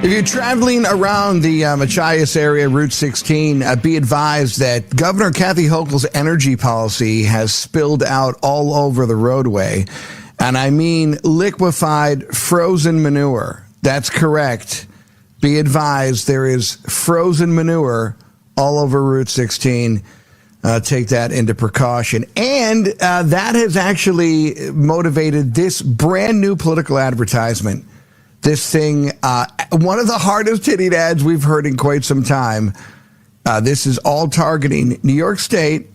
If you're traveling around the Machias area, Route 16, be advised that Governor Kathy Hochul's energy policy has spilled out all over the roadway. And I mean liquefied frozen manure. That's correct. Be advised there is frozen manure all over Route 16. Take that into precaution. And that has actually motivated this brand new political advertisement. This thing, one of the hardest hitting ads we've heard in quite some time. This is all targeting New York State,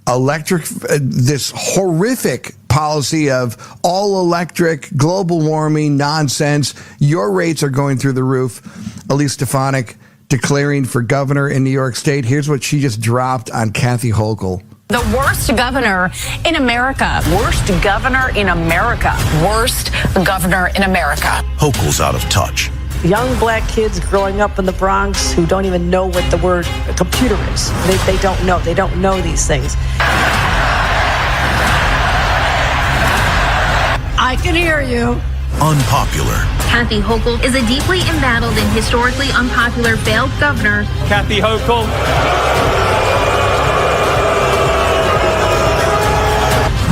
this horrific policy of all electric, global warming nonsense. Your rates are going through the roof. Elise Stefanik declaring for governor in New York State. Here's what she just dropped on Kathy Hochul. The worst governor in America. Worst governor in America. Worst governor in America. Hochul's out of touch. Young black kids growing up in the Bronx who don't even know what the word computer is. They don't know. They don't know these things. I can hear you. Unpopular. Kathy Hochul is a deeply embattled and historically unpopular failed governor. Kathy Hochul.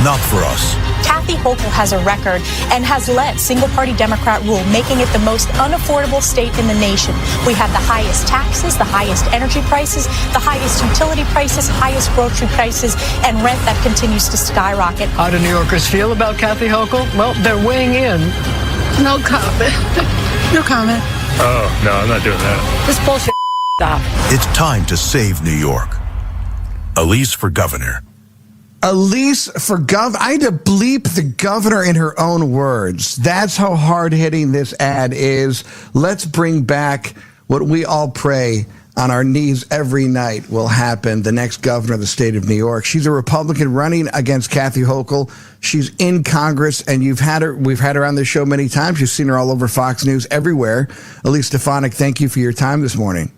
Not for us. Kathy Hochul has a record and has led single-party Democrat rule, making it the most unaffordable state in the nation. We have the highest taxes, the highest energy prices, the highest utility prices, highest grocery prices, and rent that continues to skyrocket. How do New Yorkers feel about Kathy Hochul? Well, they're weighing in. No comment. No comment. Oh, no, I'm not doing that. This bullshit. Stop. It's time to save New York. Elise for governor. Elise for governor. I had to bleep the governor in her own words. That's how hard-hitting this ad is. Let's bring back what we all pray on our knees every night will happen. The next governor of the state of New York. She's a Republican running against Kathy Hochul. She's in Congress, and we've had her on this show many times. You've seen her all over Fox News, everywhere. Elise Stefanik, thank you for your time this morning.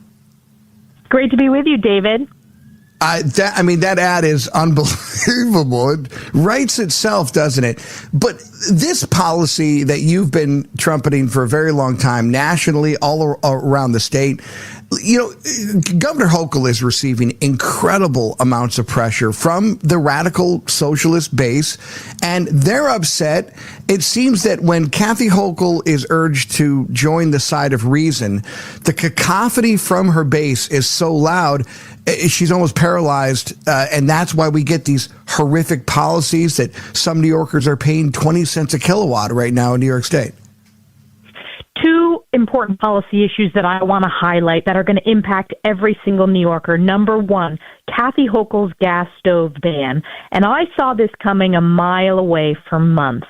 Great to be with you, David. That ad is unbelievable. It writes itself, doesn't it? But this policy that you've been trumpeting for a very long time, nationally, all around the state, Governor Hochul is receiving incredible amounts of pressure from the radical socialist base, and they're upset. It seems that when Kathy Hochul is urged to join the side of reason, the cacophony from her base is so loud, she's almost paralyzed, and that's why we get these horrific policies that some New Yorkers are paying 20 cents a kilowatt right now in New York State. Two important policy issues that I want to highlight that are going to impact every single New Yorker. Number one, Kathy Hochul's gas stove ban. And I saw this coming a mile away for months.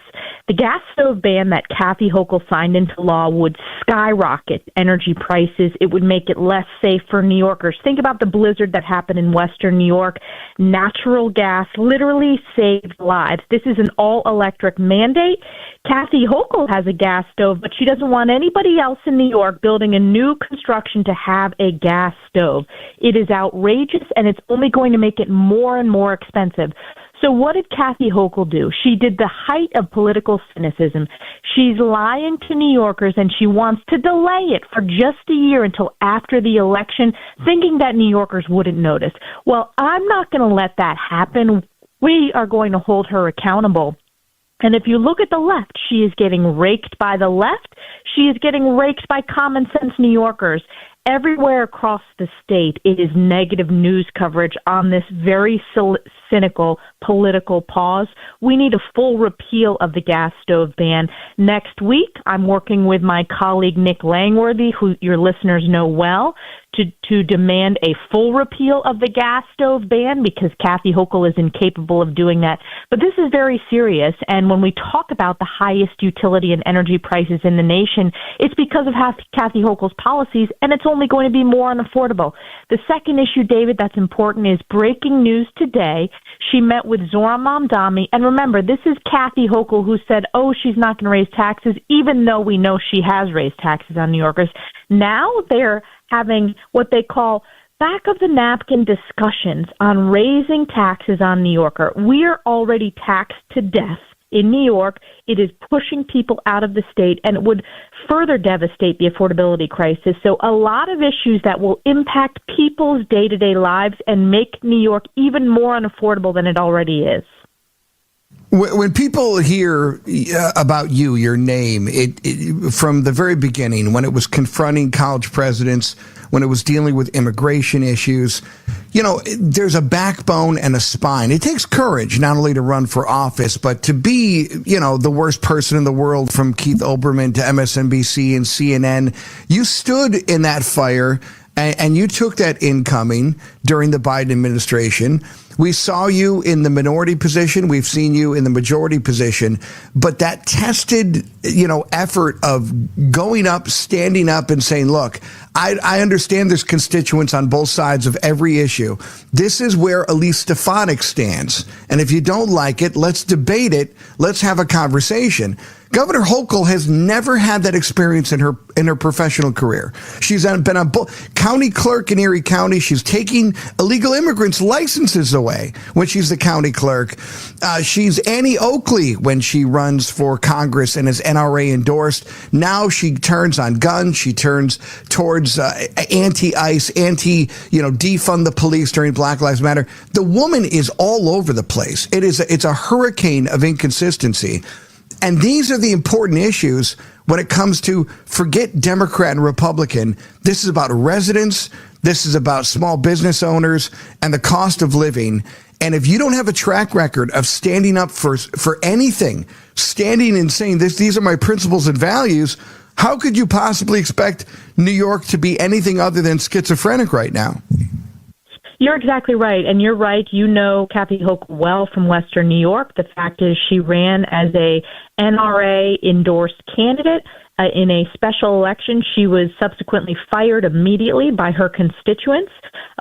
The gas stove ban that Kathy Hochul signed into law would skyrocket energy prices. It would make it less safe for New Yorkers. Think about the blizzard that happened in Western New York. Natural gas literally saved lives. This is an all-electric mandate. Kathy Hochul has a gas stove, but she doesn't want anybody else in New York building a new construction to have a gas stove. It is outrageous, and it's only going to make it more and more expensive. So what did Kathy Hochul do? She did the height of political cynicism. She's lying to New Yorkers, and she wants to delay it for just a year until after the election, thinking that New Yorkers wouldn't notice. Well, I'm not going to let that happen. We are going to hold her accountable. And if you look at the left, she is getting raked by the left. She is getting raked by common sense New Yorkers. Everywhere across the state, it is negative news coverage on this very cynical political pause. We need a full repeal of the gas stove ban. Next week, I'm working with my colleague Nick Langworthy, who your listeners know well, to demand a full repeal of the gas stove ban because Kathy Hochul is incapable of doing that. But this is very serious, and when we talk about the highest utility and energy prices in the nation, it's because of Kathy Hochul's policies, and it's only going to be more unaffordable. The second issue, David, that's important is breaking news today. She met with Zohran Mamdani, and remember, this is Kathy Hochul who said, she's not going to raise taxes, even though we know she has raised taxes on New Yorkers. Now they're having what they call back-of-the-napkin discussions on raising taxes on New Yorker. We are already taxed to death in New York. It is pushing people out of the state, and it would further devastate the affordability crisis. So a lot of issues that will impact people's day-to-day lives and make New York even more unaffordable than it already is. When people hear about you, your name, it from the very beginning, when it was confronting college presidents, when it was dealing with immigration issues, there's a backbone and a spine. It takes courage not only to run for office, but to be, the worst person in the world, from Keith Olbermann to MSNBC and CNN. You stood in that fire and you took that incoming during the Biden administration. We saw you in the minority position. We've seen you in the majority position. But that tested, effort of going up, standing up and saying, look, I understand there's constituents on both sides of every issue. This is where Elise Stefanik stands. And if you don't like it, let's debate it. Let's have a conversation. Governor Hochul has never had that experience in her professional career. She's been a county clerk in Erie County. She's taking illegal immigrants' licenses away when she's the county clerk. She's Annie Oakley when she runs for Congress and is NRA endorsed. Now she turns on guns. She turns towards anti-ICE, defund the police during Black Lives Matter. The woman is all over the place. It's a hurricane of inconsistency. And these are the important issues when it comes to forget Democrat and Republican. This is about residents. This is about small business owners and the cost of living. And if you don't have a track record of standing up for anything, standing and saying these are my principles and values, how could you possibly expect New York to be anything other than schizophrenic right now? You're exactly right. And you're right. Kathy Hochul well from Western New York. The fact is she ran as a NRA-endorsed candidate in a special election. She was subsequently fired immediately by her constituents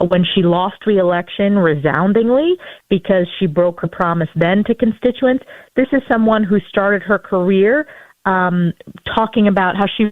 when she lost re-election resoundingly because she broke her promise then to constituents. This is someone who started her career talking about how she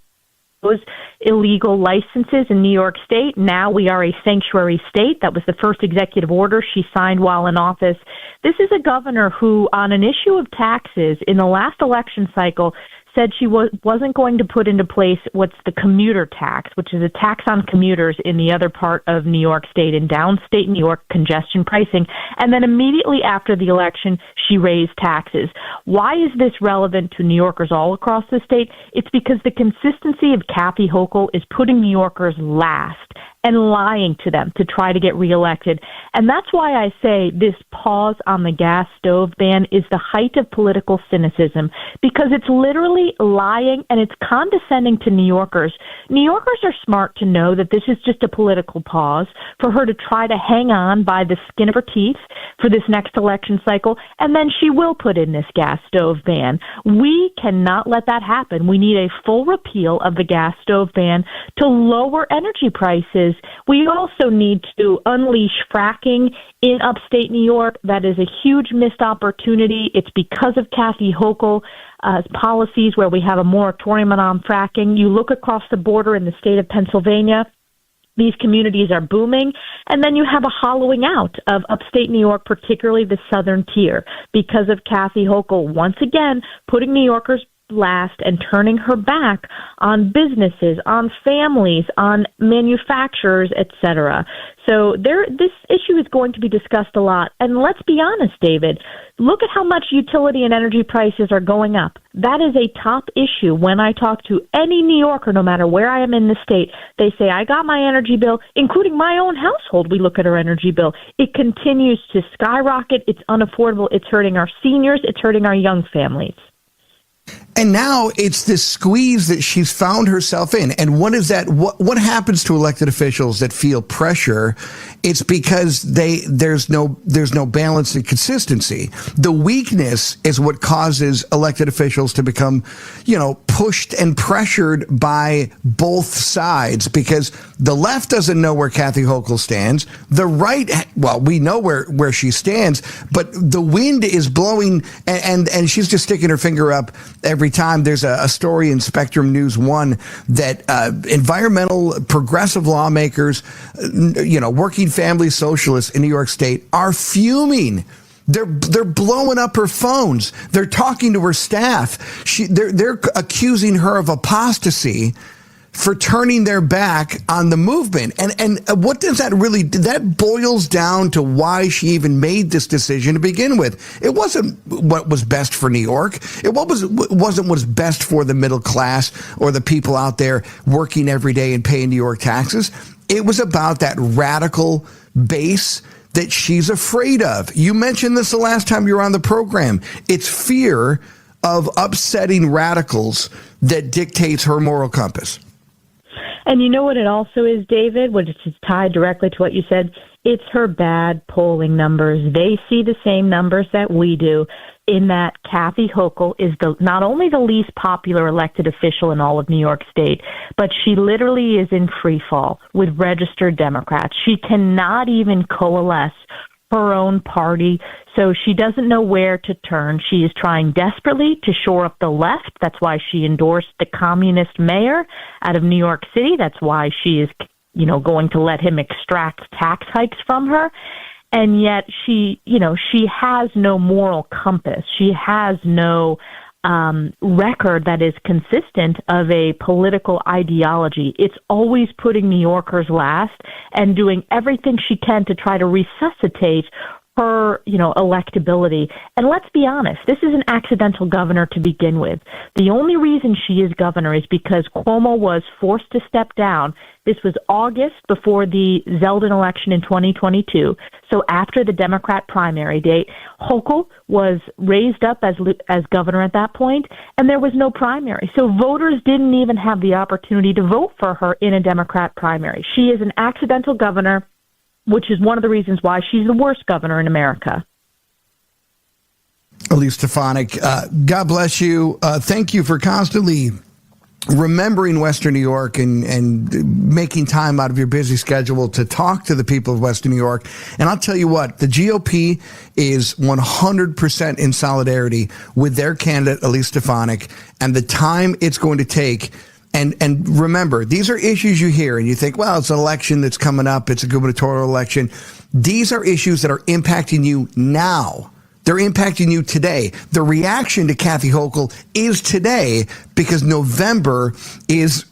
was illegal licenses in New York State. Now we are a sanctuary state. That was the first executive order she signed while in office. This is a governor who, on an issue of taxes in the last election cycle, said she wasn't going to put into place what's the commuter tax, which is a tax on commuters in the other part of New York State, in downstate New York, congestion pricing. And then immediately after the election, she raised taxes. Why is this relevant to New Yorkers all across the state? It's because the consistency of Kathy Hochul is putting New Yorkers last and lying to them to try to get reelected. And that's why I say this pause on the gas stove ban is the height of political cynicism, because it's literally lying and it's condescending to New Yorkers. New Yorkers are smart to know that this is just a political pause for her to try to hang on by the skin of her teeth for this next election cycle, and then she will put in this gas stove ban. We cannot let that happen. We need a full repeal of the gas stove ban to lower energy prices. We also need to unleash fracking in upstate New York. That is a huge missed opportunity. It's because of Kathy Hochul policies where we have a moratorium on fracking. You look across the border in the state of Pennsylvania, these communities are booming, and then you have a hollowing out of upstate New York, particularly the southern tier, because of Kathy Hochul once again putting New Yorkers last and turning her back on businesses, on families, on manufacturers, etc. So this issue is going to be discussed a lot. And let's be honest, David, look at how much utility and energy prices are going up. That is a top issue. When I talk to any New Yorker, no matter where I am in the state, they say, I got my energy bill, including my own household. We look at our energy bill. It continues to skyrocket. It's unaffordable. It's hurting our seniors. It's hurting our young families. And now it's this squeeze that she's found herself in. And what is that? What happens to elected officials that feel pressure? It's because there's no balance and consistency. The weakness is what causes elected officials to become, pushed and pressured by both sides, because the left doesn't know where Kathy Hochul stands. The right, well, we know where she stands, but the wind is blowing and she's just sticking her finger up every time. There's a story in Spectrum News 1 that environmental progressive lawmakers, working family socialists in New York State are fuming They're blowing up her phones. They're talking to her staff. They're accusing her of apostasy for turning their back on the movement. And what does that really do? That boils down to why she even made this decision to begin with. It wasn't what was best for New York. It wasn't what's best for the middle class or the people out there working every day and paying New York taxes. It was about that radical base that she's afraid of. You mentioned this the last time you were on the program. It's fear of upsetting radicals that dictates her moral compass. And you know what it also is, David, which is tied directly to what you said? It's her bad polling numbers. They see the same numbers that we do, in that Kathy Hochul is not only the least popular elected official in all of New York State, but she literally is in free fall with registered Democrats. She cannot even coalesce her own party, so she doesn't know where to turn. She is trying desperately to shore up the left. That's why she endorsed the communist mayor out of New York City. That's why she is, going to let him extract tax hikes from her. And yet she has no moral compass. She has no record that is consistent of a political ideology. It's always putting New Yorkers last and doing everything she can to try to resuscitate her, electability. And let's be honest, this is an accidental governor to begin with. The only reason she is governor is because Cuomo was forced to step down. This was August before the Zeldin election in 2022. So after the Democrat primary date, Hochul was raised up as governor at that point, and there was no primary. So voters didn't even have the opportunity to vote for her in a Democrat primary. She is an accidental governor, which is one of the reasons why she's the worst governor in America. Elise Stefanik, God bless you. Thank you for constantly remembering Western New York and making time out of your busy schedule to talk to the people of Western New York. And I'll tell you what, the GOP is 100% in solidarity with their candidate, Elise Stefanik, and the time it's going to take. And remember, these are issues you hear and you think, well, it's an election that's coming up. It's a gubernatorial election. These are issues that are impacting you now. They're impacting you today. The reaction to Kathy Hochul is today because November is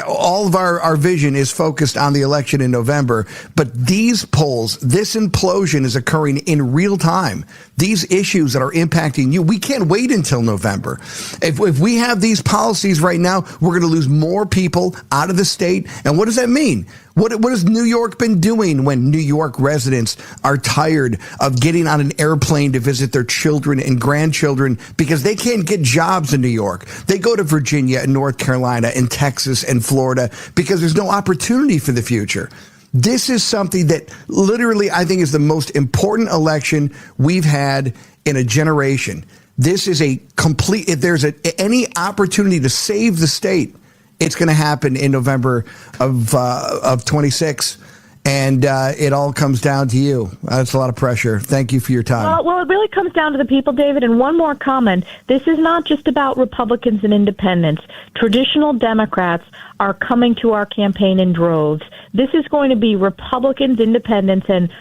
all of our vision is focused on the election in November. But these polls, this implosion is occurring in real time. These issues that are impacting you, we can't wait until November. If we have these policies right now, we're going to lose more people out of the state. And what does that mean? What has New York been doing when New York residents are tired of getting on an airplane to visit their children and grandchildren because they can't get jobs in New York? They go to Virginia and North Carolina and Texas and Florida because there's no opportunity for the future. This is something that literally I think is the most important election we've had in a generation. This is a complete, if there's any opportunity to save the state, it's going to happen in November of 26, and it all comes down to you. That's a lot of pressure. Thank you for your time. Well, it really comes down to the people, David. And one more comment. This is not just about Republicans and independents. Traditional Democrats are coming to our campaign in droves. This is going to be Republicans, independents, and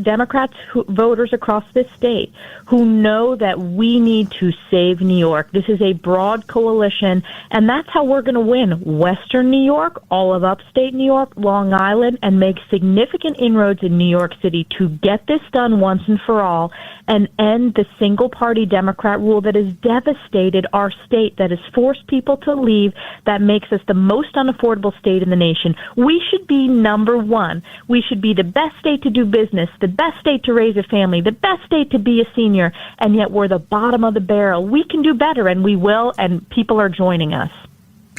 Democrats, voters across this state who know that we need to save New York. This is a broad coalition, and that's how we're going to win Western New York, all of upstate New York, Long Island, and make significant inroads in New York City to get this done once and for all and end the single-party Democrat rule that has devastated our state, that has forced people to leave, that makes us the most unaffordable state in the nation. We should be number one. We should be the best state to do business, the best state to raise a family, the best state to be a senior, and yet we're the bottom of the barrel. We can do better, and we will, and people are joining us.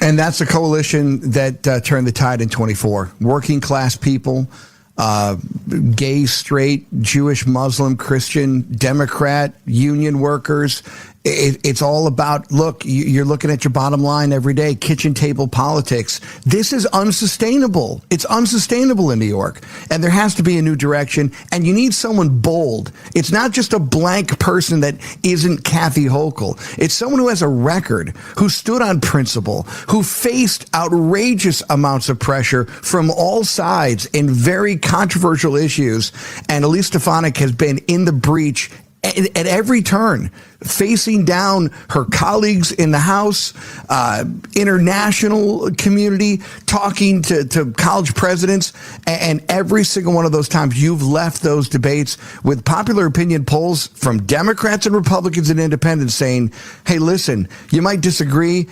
And that's a coalition that turned the tide in 24. Working class people, gay, straight, Jewish, Muslim, Christian, Democrat, union workers, It's all about, look, you're looking at your bottom line every day, kitchen table politics. This is unsustainable. It's unsustainable in New York. And there has to be a new direction. And you need someone bold. It's not just a blank person that isn't Kathy Hochul. It's someone who has a record, who stood on principle, who faced outrageous amounts of pressure from all sides in very controversial issues. And Elise Stefanik has been in the breach at every turn, facing down her colleagues in the House, international community, talking to college presidents, and every single one of those times you've left those debates with popular opinion polls from Democrats and Republicans and independents saying, hey, listen, you might disagree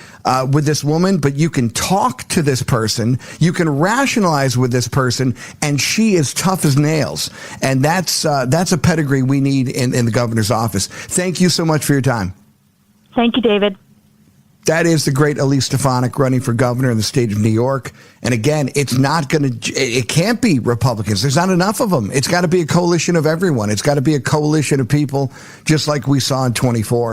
with this woman, but you can talk to this person, you can rationalize with this person, and she is tough as nails. And that's a pedigree we need in the governor's office. Thank you so much for your time. Thank you, David. That is the great Elise Stefanik running for governor in the state of New York. And again, it can't be Republicans. There's not enough of them. It's got to be a coalition of everyone. It's got to be a coalition of people, just like we saw in 24.